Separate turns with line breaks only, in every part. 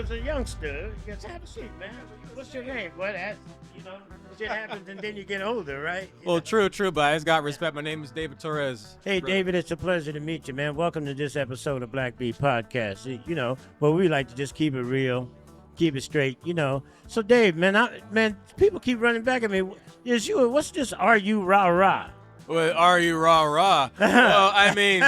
was a youngster, just have a seat, man. What's your name? Boy, that's, shit happens and then you get older, right?
Well, true, but I just got respect. My name is David Torres.
Hey, David, it's a pleasure to meet you, man. Welcome to this episode of Black Beat Podcast. Well, we like to just keep it real, keep it straight, So, Dave, man, people keep running back at me. What's this Are You Rah Rah?
Well, are you rah? Well, I mean...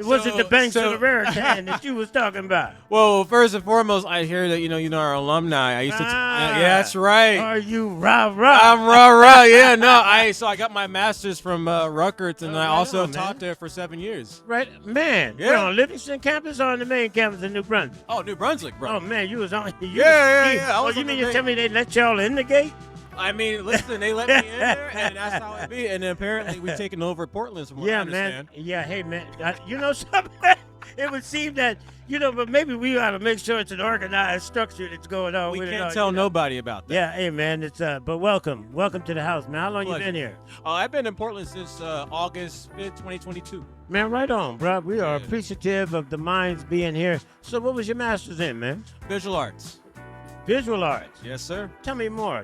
Was it the Banks of the Raritan that you was talking about?
Well, first and foremost, I hear that, our alumni. I used to... yeah, that's right.
Are you rah?
I'm rah. Yeah, no. So I got my master's from Rutgers, and I also taught there for 7 years.
Right, man.
Yeah.
You're on Livingston campus or on the main campus in New Brunswick?
Oh, New Brunswick, bro.
Oh, man, you was on...
Yeah.
Oh, you mean you tell me they let y'all in the gate?
I mean, listen, they let me in there, and that's how it be. And then apparently we've taken over Portland, from what I understand.
Man. Yeah, hey, man. Something? It would seem that, but maybe we ought to make sure it's an organized structure that's going on.
We
with
can't
it.
tell nobody about that.
Yeah, hey, man. It's but welcome to the house, man. How long you been here?
I've been in Portland since August 5th, 2022.
Man, right on, bro. We are appreciative of the minds being here. So, what was your master's in, man?
Visual arts.
Visual arts.
Yes, sir.
Tell me more.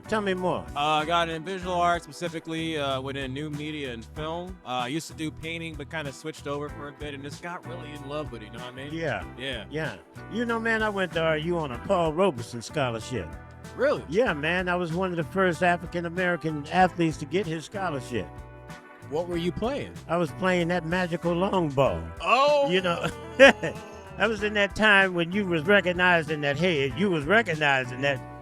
I got in visual arts, specifically within new media and film. I used to do painting, but kind of switched over for a bit, and just got really in love with it. You know what I mean?
Yeah. Man, I went to RU on a Paul Robeson scholarship.
Really?
Yeah, man. I was one of the first African-American athletes to get his scholarship.
What were you playing?
I was playing that magical long ball.
Oh!
I was in that time when you was recognizing that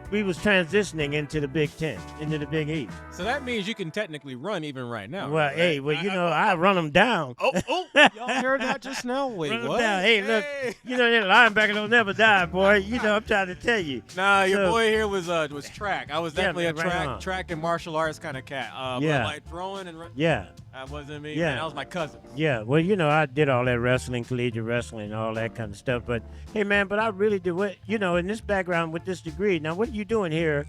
we was transitioning into the Big Ten, into the Big East.
So that means you can technically run even right now.
Well,
right?
hey, I run them down.
Oh, y'all heard that just now? Wait,
run
what?
Them down. Hey, look, that linebacker don't never die, boy. I'm trying to tell you.
Nah, your boy here was track. I was definitely
man,
track and martial arts kind of cat. But like throwing and that wasn't me.
Yeah.
Man, that was my cousin.
Yeah, well, I did all that wrestling, collegiate wrestling, all that kind of stuff. But, hey, man, I really did what, in this background with this degree. Now, what are you doing here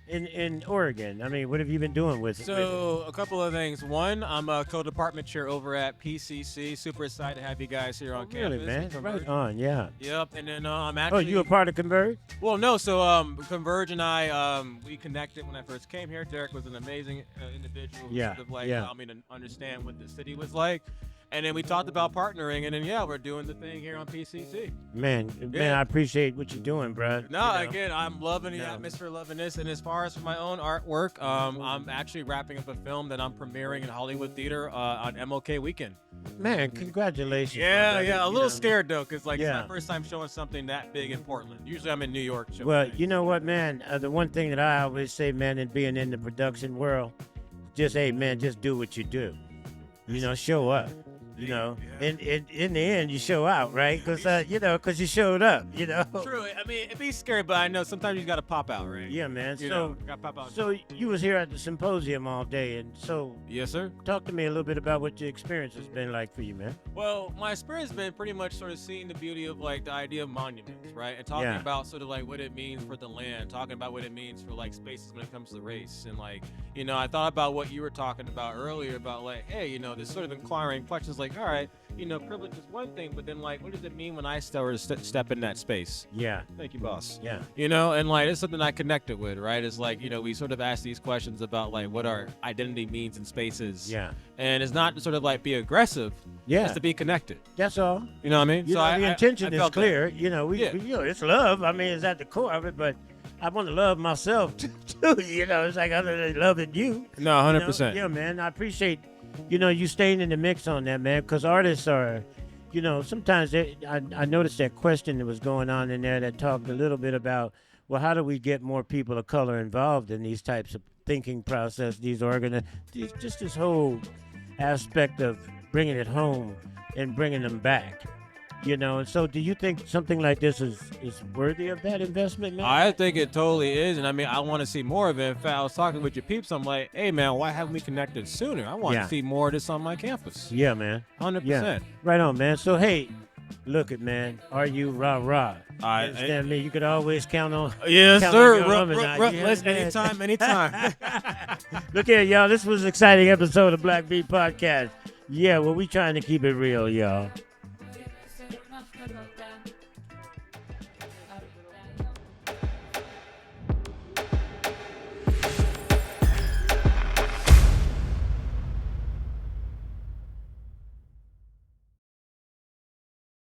in Oregon? I mean, what have you been doing with it?
So, a couple of things. One, I'm a co-department chair over at PCC. Super excited to have you guys here on campus.
Really, man? Right on, yeah.
Yep, and then I'm actually...
Oh, you a part of Converge?
Well, no, so Converge and I, we connected when I first came here. Derek was an amazing individual who sort of allowed me to understand what the city was like. And then we talked about partnering, and then, we're doing the thing here on PCC.
Man, I appreciate what you're doing, bro.
No, again, I'm loving the atmosphere, loving this. And as far as for my own artwork, I'm actually wrapping up a film that I'm premiering in Hollywood Theater on MLK weekend.
Man, congratulations.
Yeah, a little scared, though, because, it's my first time showing something that big in Portland. Usually I'm in New York.
Well, you know what, man? The one thing that I always say, man, in being in the production world, just do what you do. Show up. In the end, you show out, right? Because you showed up,
True. I mean, it'd be scary, but I know sometimes you got to pop out, right?
Yeah, man.
Gotta pop out.
So you was here at the symposium all day, and so...
Yes, sir.
Talk to me a little bit about what your experience has been like for you, man.
Well, my experience has been pretty much sort of seeing the beauty of, the idea of monuments, right? And talking about sort of, what it means for the land, talking about what it means for, spaces when it comes to race. And, I thought about what you were talking about earlier about, hey, this sort of inquiring questions all right, privilege is one thing, but then what does it mean when I step in that space?
Yeah.
Thank you, boss.
Yeah.
And it's something I connected with, right? It's we sort of ask these questions about what our identity means in spaces.
Yeah.
And it's not to sort of be aggressive.
Yeah.
It's to be connected.
That's all.
You know what I mean?
The intention is clear.
That.
It's love. I mean, it's at the core of it, but I want to love myself too. It's other than loving you.
No, 100%.
Yeah, man. I appreciate you staying in the mix on that, man, because artists are, sometimes I noticed that question that was going on in there that talked a little bit about, well, how do we get more people of color involved in these types of thinking process, just this whole aspect of bringing it home and bringing them back. And so do you think something like this is worthy of that investment, man?
I think it totally is, and I mean, I want to see more of it. In fact, I was talking with your peeps, I'm like, hey, man, why haven't we connected sooner? I want to see more of this on my campus.
Yeah, man.
100%.
Yeah. Right on, man. So, hey, look it, man. Are you rah-rah? Understand me? You could always count on...
Yes, sir.
Listen,
anytime.
Look here, y'all. This was an exciting episode of Black Beat Podcast. Yeah, well, we trying to keep it real, y'all.